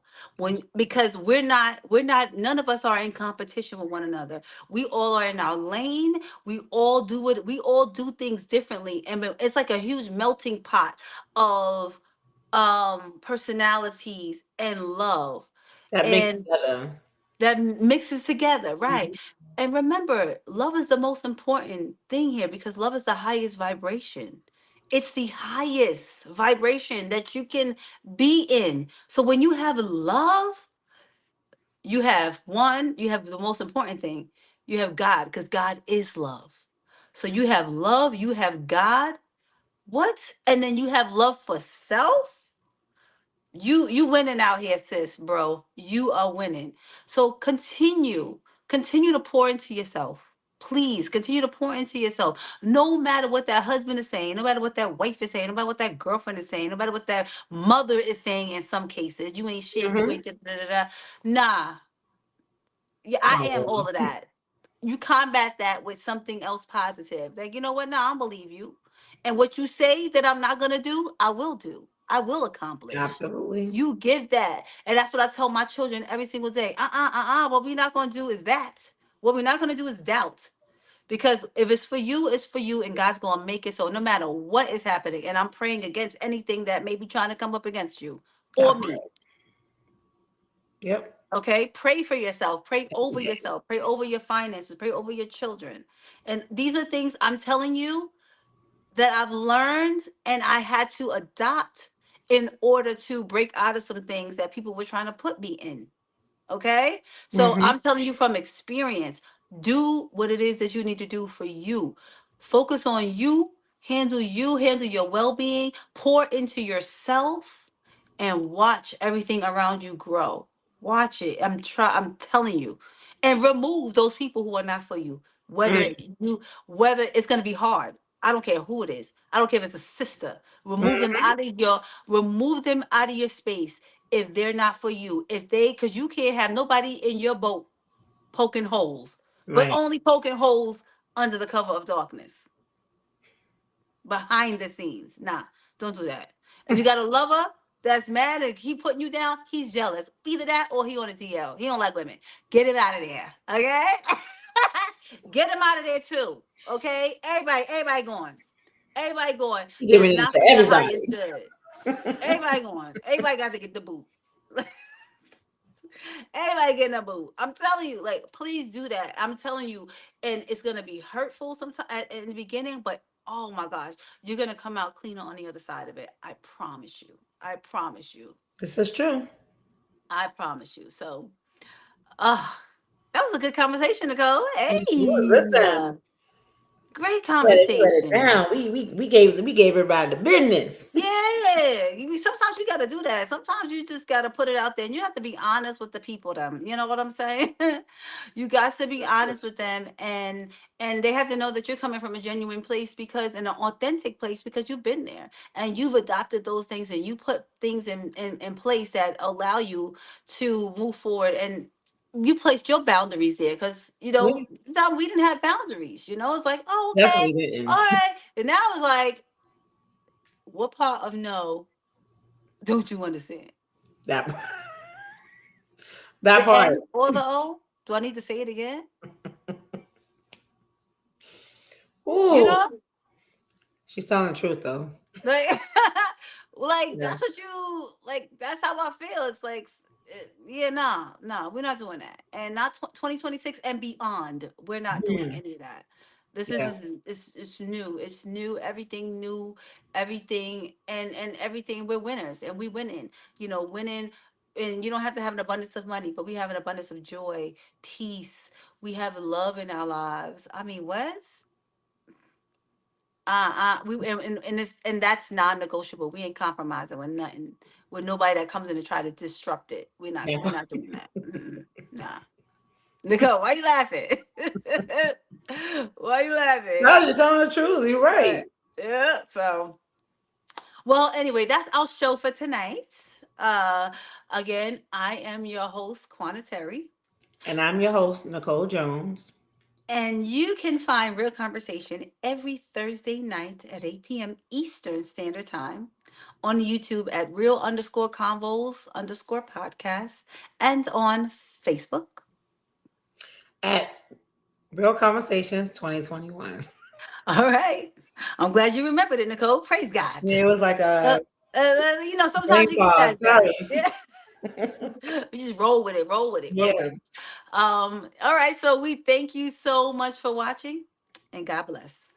[SPEAKER 2] Because we're not none of us are in competition with one another. We all are in our lane. We all do things differently, and it's like a huge melting pot of personalities and love.
[SPEAKER 1] That makes
[SPEAKER 2] And
[SPEAKER 1] it better.
[SPEAKER 2] that mixes together, right?
[SPEAKER 1] Mhm.
[SPEAKER 2] And remember, love is the most important thing here because love is the highest vibration. It's the highest vibration that you can be in. So when you have love, you have one, you have the most important thing. You have God because God is love. So you have love, you have God. What? And then you have love for self. You winning out here, sis, bro. You are winning. So continue to pour into yourself. Please continue to pour into yourself. No matter what that husband is saying, no matter what that wife is saying, no matter what that girlfriend is saying, no matter what that mother is saying in some cases, you ain't shit, you
[SPEAKER 1] Mhm.
[SPEAKER 2] ain't da, da, da, da. Nah, yeah, I am all of that. You combat that with something else positive. Like, you know what? No, I don't believe you. And what you say that I'm not gonna do, I will do. I will accomplish.
[SPEAKER 1] Absolutely.
[SPEAKER 2] You give that. And that's what I tell my children every single day. What we're not gonna do is that. What we're not gonna do is doubt. Because if it's for you, and God's gonna make it so no matter what is happening. And I'm praying against anything that may be trying to come up against you
[SPEAKER 1] I
[SPEAKER 2] or
[SPEAKER 1] pray.
[SPEAKER 2] me.
[SPEAKER 1] Yep.
[SPEAKER 2] Okay, pray for yourself, pray over
[SPEAKER 1] Yeah.
[SPEAKER 2] yourself, pray over your finances, pray over your children. And these are things I'm telling you that I've learned and I had to adopt in order to break out of some things that people were trying to put me in. Okay. So
[SPEAKER 1] Mhm.
[SPEAKER 2] I'm telling you from experience, do what it is that you need to do for you. Focus on you, handle your well being, pour into yourself, and watch everything around you grow. Watch it. I'm telling you. And remove those people who are not for you.
[SPEAKER 1] Mm.
[SPEAKER 2] Whether it's gonna be hard. I don't care who it is. I don't care if it's a sister.
[SPEAKER 1] Mhm.
[SPEAKER 2] Remove them out of your space if they're not for you. If they, because you can't have nobody in your boat poking holes, but
[SPEAKER 1] Right.
[SPEAKER 2] only poking holes under the cover of darkness, behind the scenes. Nah, don't do that. If you got a lover that's mad and he putting you down, he's jealous. Either that or he on a DL. He don't like women. Get him out of there. Okay? Get him out of there too. Okay? Everybody going. Everybody going. Because
[SPEAKER 1] Giving
[SPEAKER 2] it's
[SPEAKER 1] it
[SPEAKER 2] not
[SPEAKER 1] to
[SPEAKER 2] for your highest
[SPEAKER 1] everybody.
[SPEAKER 2] good. Everybody going. Everybody got to get the boot. Everybody getting a boot. I'm telling you, like, please do that. I'm telling you, and it's gonna be hurtful sometimes in the beginning, but oh my gosh, you're gonna come out cleaner on the other side of it. I promise you. I promise you.
[SPEAKER 1] This is true.
[SPEAKER 2] I promise you. So, uh, that was a good conversation, Nicole.
[SPEAKER 1] Yes, it was.
[SPEAKER 2] Hey,
[SPEAKER 1] Listen,
[SPEAKER 2] great
[SPEAKER 1] you had it
[SPEAKER 2] conversation.
[SPEAKER 1] down. We gave everybody the business.
[SPEAKER 2] Yeah, sometimes you got to do that. Sometimes you just got to put it out there, and you have to be honest with the people. Them, you know what I'm saying? You got to be honest with them, and they have to know that you're coming from a genuine place because, in an authentic place, because you've been there and you've adopted those things, and you put things in place that allow you to move forward, and you placed your boundaries there because
[SPEAKER 1] Yeah,
[SPEAKER 2] we didn't have boundaries. It's like, oh, okay,
[SPEAKER 1] definitely
[SPEAKER 2] all
[SPEAKER 1] didn't.
[SPEAKER 2] right, and now it's like, what part of no don't you understand?
[SPEAKER 1] That that
[SPEAKER 2] The
[SPEAKER 1] part.
[SPEAKER 2] N or the O? Do I need to say it again? You
[SPEAKER 1] Ooh,
[SPEAKER 2] know?
[SPEAKER 1] she's telling the truth though.
[SPEAKER 2] Like, like
[SPEAKER 1] Yeah.
[SPEAKER 2] that's what you like. That's how I feel. It's like, yeah, nah, we're not doing that. And not 2026 and beyond. We're not doing
[SPEAKER 1] Mhm.
[SPEAKER 2] any of that. This
[SPEAKER 1] Yeah.
[SPEAKER 2] is it's new. It's new. Everything new. Everything and everything. We're winners and we winning. Winning. And you don't have to have an abundance of money, but we have an abundance of joy, peace. We have love in our lives. I mean, what? We and that's non-negotiable. We ain't compromising with nothing, with nobody that comes in to try to disrupt it. We're
[SPEAKER 1] Yeah.
[SPEAKER 2] not doing that. Mm-mm, nah. Nicole, why you laughing? Why you
[SPEAKER 1] No,
[SPEAKER 2] laughing?
[SPEAKER 1] you're telling the truth. You're
[SPEAKER 2] Right.
[SPEAKER 1] right.
[SPEAKER 2] Yeah. So, well, anyway, that's our show for tonight. Uh, Again, I am your host, Quanitary.
[SPEAKER 1] And I'm your host, Nicole Jones.
[SPEAKER 2] And you can find Real Conversation every Thursday night at 8 p.m. Eastern Standard Time on YouTube at real_convos_podcast and on Facebook.
[SPEAKER 1] At Real Conversations 2021.
[SPEAKER 2] All right. I'm glad you remembered it, Nicole. Praise God.
[SPEAKER 1] Yeah, it was like
[SPEAKER 2] Uh,
[SPEAKER 1] a
[SPEAKER 2] Sometimes
[SPEAKER 1] brain
[SPEAKER 2] you get
[SPEAKER 1] fog.
[SPEAKER 2] that done.
[SPEAKER 1] Sorry.
[SPEAKER 2] Yeah. We just roll with it, roll with it, roll with
[SPEAKER 1] Yeah.
[SPEAKER 2] it. All right, so we thank you so much for watching, and God bless.